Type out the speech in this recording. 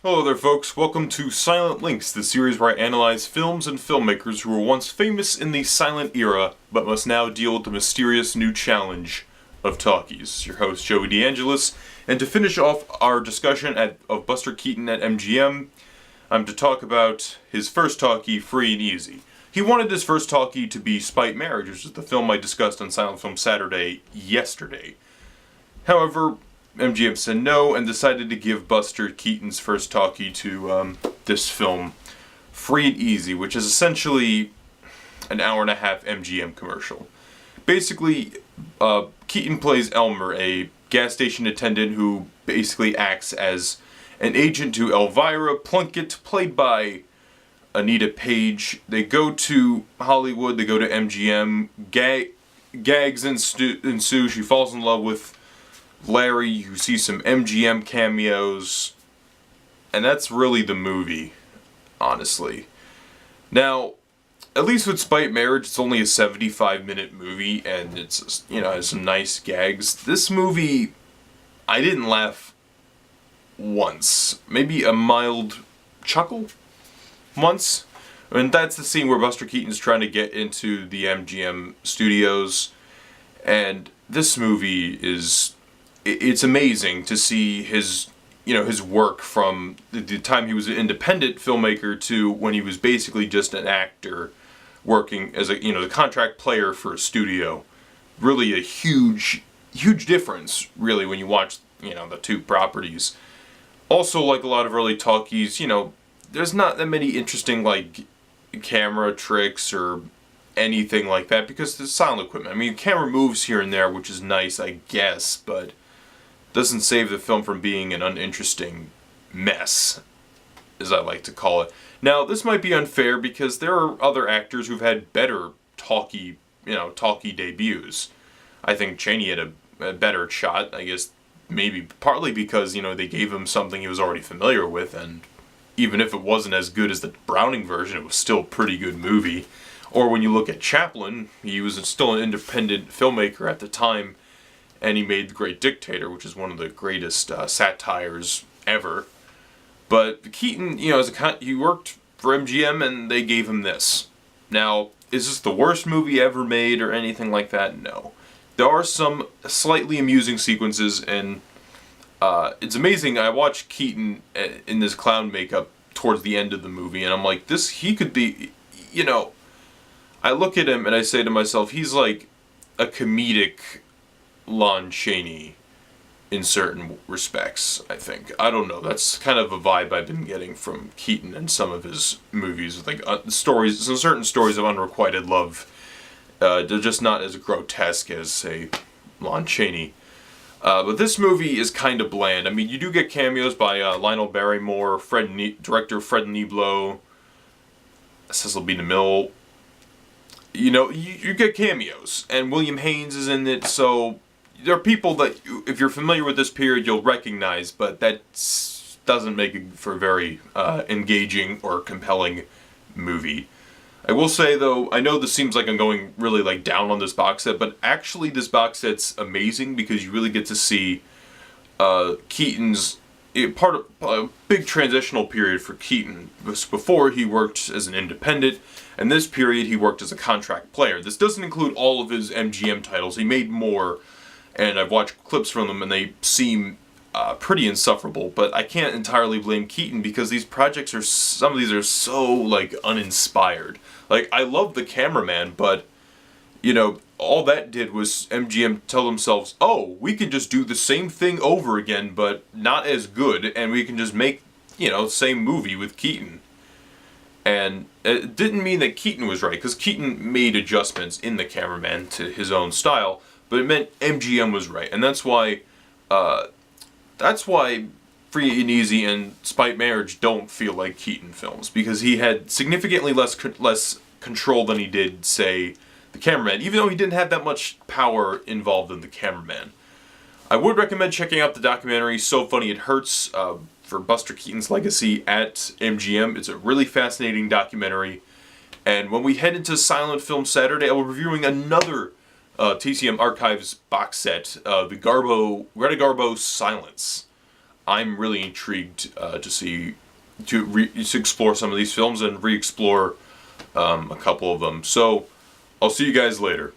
Hello there folks, welcome to Silent Links, the series where I analyze films and filmmakers who were once famous in the silent era, but must now deal with the mysterious new challenge of talkies. Your host, Joey DeAngelis, and to finish off our discussion of Buster Keaton at MGM, I'm to talk about his first talkie, Free and Easy. He wanted his first talkie to be Spite Marriage, which is the film I discussed on Silent Film Saturday yesterday. However, MGM said no and decided to give Buster Keaton's first talkie to this film, Free and Easy, which is essentially an hour-and-a-half MGM commercial. Basically, Keaton plays Elmer, a gas station attendant who basically acts as an agent to Elvira Plunkett, played by Anita Page. They go to Hollywood, they go to MGM, gags ensue, she falls in love with Larry, you see some MGM cameos, and that's really the movie, honestly. Now, at least with Spite Marriage, it's only a 75-minute movie, and it's, has some nice gags. This movie, I didn't laugh once. Maybe a mild chuckle once. And that's the scene where Buster Keaton's trying to get into the MGM studios, and this movie is... It's amazing to see his work from the time he was an independent filmmaker to when he was basically just an actor working as the contract player for a studio. Really a huge difference, really, when you watch, the two properties. Also, like a lot of early talkies, there's not that many interesting, camera tricks or anything like that because there's silent equipment. I mean, camera moves here and there, which is nice, I guess, but doesn't save the film from being an uninteresting mess, as I like to call it. Now, this might be unfair because there are other actors who've had better talkie debuts. I think Chaney had a better shot, I guess, maybe partly because, they gave him something he was already familiar with, and even if it wasn't as good as the Browning version, it was still a pretty good movie. Or when you look at Chaplin, he was still an independent filmmaker at the time, and he made The Great Dictator, which is one of the greatest satires ever. But Keaton, he worked for MGM, and they gave him this. Now, is this the worst movie ever made or anything like that? No. There are some slightly amusing sequences, and it's amazing. I watched Keaton in this clown makeup towards the end of the movie, and I'm like, he could be, I look at him and I say to myself, he's like a comedic Lon Chaney in certain respects, I think. I don't know. That's kind of a vibe I've been getting from Keaton and some of his movies. Like certain stories of unrequited love. They're just not as grotesque as, say, Lon Chaney. But this movie is kind of bland. I mean, you do get cameos by Lionel Barrymore, director Fred Niblo, Cecil B. DeMille. You get cameos, and William Haynes is in it, so there are people that, if you're familiar with this period, you'll recognize, but that doesn't make it for a very engaging or compelling movie. I will say, though, I know this seems like I'm going really down on this box set, but actually this box set's amazing because you really get to see Keaton's part of a big transitional period for Keaton. Before, he worked as an independent, and this period he worked as a contract player. This doesn't include all of his MGM titles. He made more, and I've watched clips from them, and they seem pretty insufferable. But I can't entirely blame Keaton because some of these are so uninspired. I love The Cameraman, but all that did was MGM tell themselves, oh, we can just do the same thing over again, but not as good, and we can just make same movie with Keaton. And it didn't mean that Keaton was right, because Keaton made adjustments in The Cameraman to his own style, but it meant MGM was right, and that's why Free and Easy and Spite Marriage don't feel like Keaton films, because he had significantly less control than he did, say, The Cameraman, even though he didn't have that much power involved in The Cameraman. I would recommend checking out the documentary So Funny It Hurts for Buster Keaton's legacy at MGM. It's a really fascinating documentary. And when we head into Silent Film Saturday, I will be reviewing another TCM Archives box set, the Greta Garbo Silence. I'm really intrigued to explore some of these films and re-explore a couple of them. So I'll see you guys later.